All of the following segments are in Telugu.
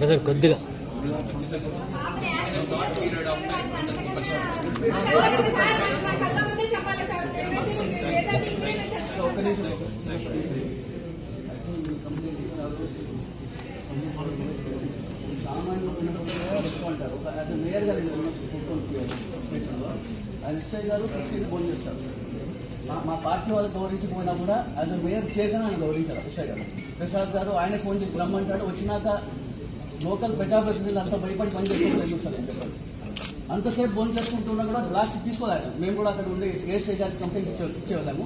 బ్రదర్ కొద్దిగా మేయర్ గారు ఆయన ఎస్ఐ గారు 15 ఫోన్ చేస్తారు. మా పార్టీ వాళ్ళు గౌరవించకపోయినా కూడా అది మేయర్ చేయగానే ఆయన గౌరవించారు. ఎస్ఐ గారు ప్రసాద్ గారు ఆయన ఫోన్ చేసి రమ్మంటాడు. వచ్చినాక లోకల్ ప్రజాప్రతినిధులు అంతా భయపడి పని చేసుకుంటారు. అంతసేపు ఫోన్ చేసుకుంటున్నా కూడా లాస్ట్ తీసుకోలేదు. మేము కూడా అక్కడ ఉండే ఏఎస్ఐ గారికి కంప్లైంట్ ఇచ్చేవాళ్ళము.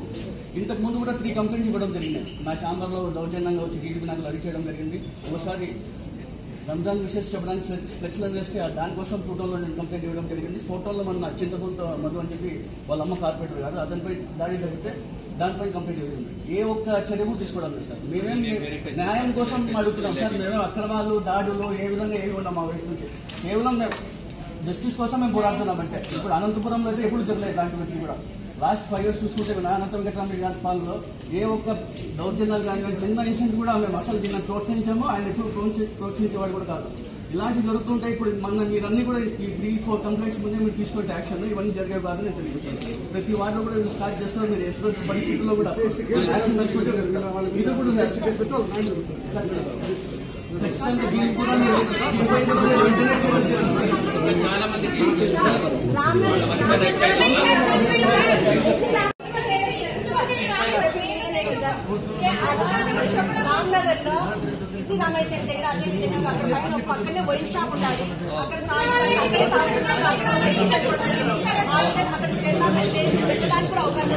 ఇంతకు ముందు కూడా 3 కంప్లైంట్స్ ఇవ్వడం జరిగింది. మా ఛాంబర్లో దౌర్జన్యంగా వచ్చి టీడీపీ నాకు అరెస్ట్ చేయడం జరిగింది. ఒకసారి రంజాన్ విషయాలు చెప్పడానికి ఫ్లెక్స్లో చేస్తే దానికోసం ఫోటోలో నేను కంప్లైంట్ ఇవ్వడం జరిగింది. ఫోటోలో మన చింతపూర్తో మధు అని చెప్పి వాళ్ళ అమ్మ కార్పొరేటర్ గారు అతనిపై దాడి జరిగితే దానిపై కంప్లైంట్ ఇవ్వడం. ఏ ఒక్క చర్యము తీసుకోవడం లేదు సార్. మేమేం న్యాయం కోసం అడుగుతున్నాం సార్. మేమే అక్రమాలు దాడులు ఏ విధంగా ఏమి ఉన్నాం మా వైపు నుంచి. కేవలం జస్టిస్ కోసం మేము పోరాడుతున్నామంటే ఇప్పుడు అనంతపురంలో అయితే ఎప్పుడు జరగలేదు. దాంట్లో కూడా లాస్ట్ 5 years చూసుకుంటే అనంతరం వెంకటరామరెడ్డి గారి పాలనలో ఏ ఒక్క దౌర్జన్యాలు కానీ చిన్న ఇన్సిడెంట్ కూడా మేము అసలు దీన్ని ప్రోత్సహించామో ఆయన ఎప్పుడు ప్రోత్సహించేవాడు కూడా కాదు. ఇలాంటివి జరుగుతుంటాయి. ఇప్పుడు మీరన్నీ కూడా ఈ 3-4 కంప్లైంట్స్ ముందే మీరు తీసుకుంటే యాక్షన్ ఇవన్నీ జరిగే బాగా నేను తెలియజేస్తాను. ప్రతి వార్డులో కూడా స్టార్ట్ చేస్తారు. మీరు ఎటువంటి పరిస్థితుల్లో కూడా యాక్షన్ తీసుకుంటే ఇది కూడా దీనికి కూడా చాలా మందికి రామ్నగర్ లో ఇది రామేశ్వరం దగ్గర అదే విధంగా పక్కనే వైన్ షాప్ ఉండాలి. అక్కడ పెట్టడానికి కూడా అవకాశం